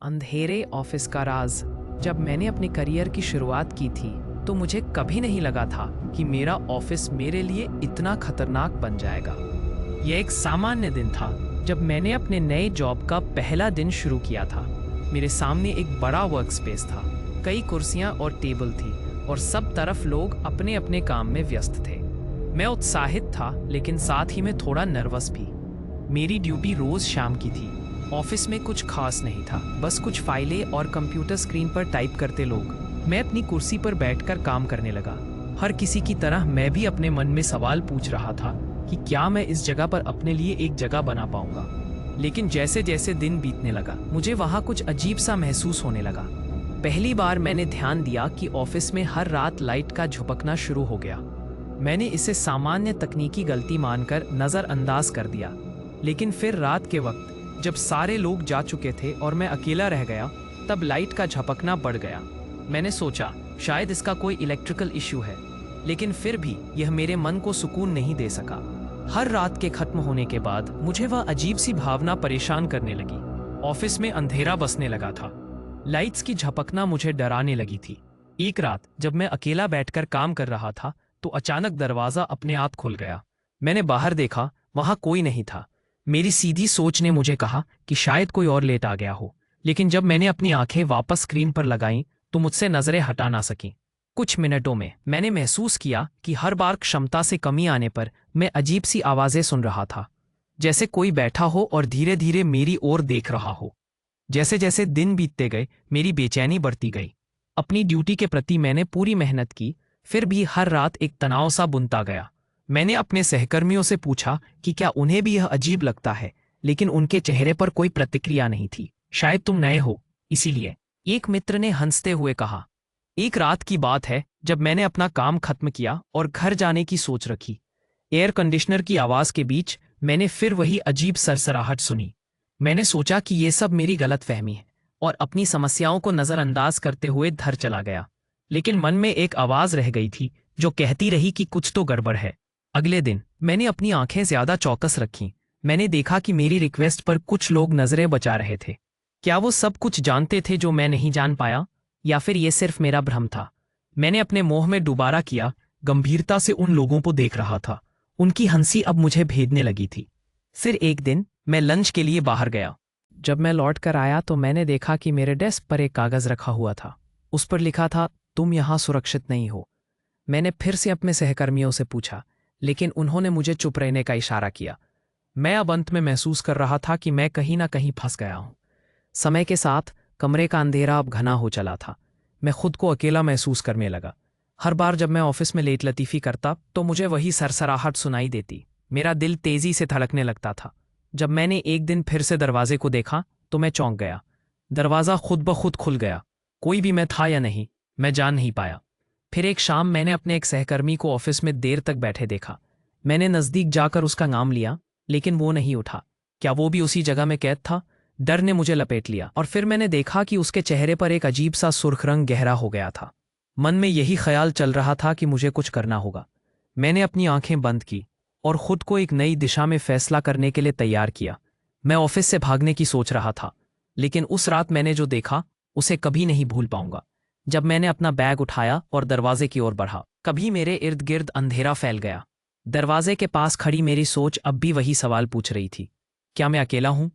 अंधेरे ऑफिस का राज। जब मैंने अपने करियर की शुरुआत की थी तो मुझे कभी नहीं लगा था कि मेरा ऑफिस मेरे लिए इतना खतरनाक बन जाएगा। यह एक सामान्य दिन था जब मैंने अपने नए जॉब का पहला दिन शुरू किया था। मेरे सामने एक बड़ा वर्क स्पेस था, कई कुर्सियां और टेबल थी और सब तरफ लोग अपने अपने काम में व्यस्त थे। मैं उत्साहित था लेकिन साथ ही में थोड़ा नर्वस भी। मेरी ड्यूटी रोज शाम की थी। ऑफिस में कुछ खास नहीं था, बस कुछ फाइलें और कंप्यूटर स्क्रीन पर टाइप करते लोग। मैं अपनी कुर्सी पर बैठकर काम करने लगा। हर किसी की तरह मैं भी अपने मन में सवाल पूछ रहा था कि क्या मैं इस जगह पर अपने लिए एक जगह बना पाऊंगा। लेकिन जैसे जैसे दिन बीतने लगा मुझे वहाँ कुछ अजीब सा महसूस होने लगा। पहली बार मैंने ध्यान दिया कि ऑफिस में हर रात लाइट का झपकना शुरू हो गया। मैंने इसे सामान्य तकनीकी गलती मानकर नज़रअंदाज कर दिया, लेकिन फिर रात के वक्त जब सारे लोग जा चुके थे और मैं अकेला रह गया, तब लाइट का झपकना बढ़ गया। मैंने सोचा शायद इसका कोई इलेक्ट्रिकल इश्यू है, लेकिन फिर भी यह मेरे मन को सुकून नहीं दे सका। हर रात के खत्म होने के बाद मुझे वह अजीब सी भावना परेशान करने लगी। ऑफिस में अंधेरा बसने लगा था। लाइट्स की झपकना मुझे डराने लगी थी। एक रात जब मैं अकेला बैठकर काम कर रहा था तो अचानक दरवाजा अपने आप खुल गया। मैंने बाहर देखा, वहां कोई नहीं था। मेरी सीधी सोच ने मुझे कहा कि शायद कोई और लेट आ गया हो, लेकिन जब मैंने अपनी आंखें वापस स्क्रीन पर लगाईं तो मुझसे नजरें हटा ना सकीं। कुछ मिनटों में मैंने महसूस किया कि हर बार क्षमता से कमी आने पर मैं अजीब सी आवाजें सुन रहा था, जैसे कोई बैठा हो और धीरे धीरे मेरी ओर देख रहा हो। जैसे जैसे दिन बीतते गए मेरी बेचैनी बढ़ती गई। अपनी ड्यूटी के प्रति मैंने पूरी मेहनत की, फिर भी हर रात एक तनाव सा बुनता गया। मैंने अपने सहकर्मियों से पूछा कि क्या उन्हें भी यह अजीब लगता है, लेकिन उनके चेहरे पर कोई प्रतिक्रिया नहीं थी। शायद तुम नए हो इसीलिए, एक मित्र ने हंसते हुए कहा। एक रात की बात है जब मैंने अपना काम खत्म किया और घर जाने की सोच रखी। एयर कंडीशनर की आवाज के बीच मैंने फिर वही अजीब सरसराहट सुनी। मैंने सोचा कि ये सब मेरी गलतफहमी है और अपनी समस्याओं को नजरअंदाज करते हुए घर चला गया। लेकिन मन में एक आवाज रह गई थी जो कहती रही कि कुछ तो गड़बड़ है। अगले दिन मैंने अपनी आंखें ज्यादा चौकस रखीं। मैंने देखा कि मेरी रिक्वेस्ट पर कुछ लोग नजरें बचा रहे थे। क्या वो सब कुछ जानते थे जो मैं नहीं जान पाया, या फिर ये सिर्फ मेरा भ्रम था? मैंने अपने मोह में दोबारा किया, गंभीरता से उन लोगों को देख रहा था। उनकी हंसी अब मुझे भेदने लगी थी। फिर एक दिन मैं लंच के लिए बाहर गया। जब मैं लौट कर आया तो मैंने देखा कि मेरे डेस्क पर एक कागज रखा हुआ था। उस पर लिखा था, तुम यहाँ सुरक्षित नहीं हो। मैंने फिर से अपने सहकर्मियों से पूछा, लेकिन उन्होंने मुझे चुप रहने का इशारा किया। मैं अब अंत में महसूस कर रहा था कि मैं कहीं ना कहीं फंस गया हूं। समय के साथ कमरे का अंधेरा अब घना हो चला था। मैं खुद को अकेला महसूस करने लगा। हर बार जब मैं ऑफिस में लेट लतीफ़ी करता तो मुझे वही सरसराहट सुनाई देती। मेरा दिल तेजी से धड़कने लगता था। जब मैंने एक दिन फिर से दरवाजे को देखा तो मैं चौंक गया। दरवाज़ा खुद ब खुद खुल गया। कोई भी मैं था या नहीं, मैं जान नहीं पाया। फिर एक शाम मैंने अपने एक सहकर्मी को ऑफिस में देर तक बैठे देखा। मैंने नज़दीक जाकर उसका नाम लिया, लेकिन वो नहीं उठा। क्या वो भी उसी जगह में कैद था? डर ने मुझे लपेट लिया और फिर मैंने देखा कि उसके चेहरे पर एक अजीब सा सुर्ख रंग गहरा हो गया था। मन में यही ख्याल चल रहा था कि मुझे कुछ करना होगा। मैंने अपनी आंखें बंद की और खुद को एक नई दिशा में फैसला करने के लिए तैयार किया। मैं ऑफिस से भागने की सोच रहा था, लेकिन उस रात मैंने जो देखा उसे कभी नहीं भूल पाऊंगा। जब मैंने अपना बैग उठाया और दरवाजे की ओर बढ़ा, कभी मेरे इर्द गिर्द अंधेरा फैल गया। दरवाजे के पास खड़ी मेरी सोच अब भी वही सवाल पूछ रही थी, क्या मैं अकेला हूं?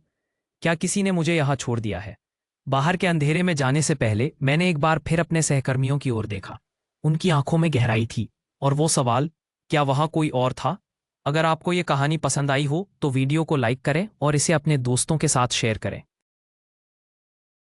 क्या किसी ने मुझे यहां छोड़ दिया है? बाहर के अंधेरे में जाने से पहले मैंने एक बार फिर अपने सहकर्मियों की ओर देखा। उनकी आंखों में गहराई थी और वो सवाल, क्या वहां कोई और था? अगर आपको ये कहानी पसंद आई हो तो वीडियो को लाइक करें और इसे अपने दोस्तों के साथ शेयर करें।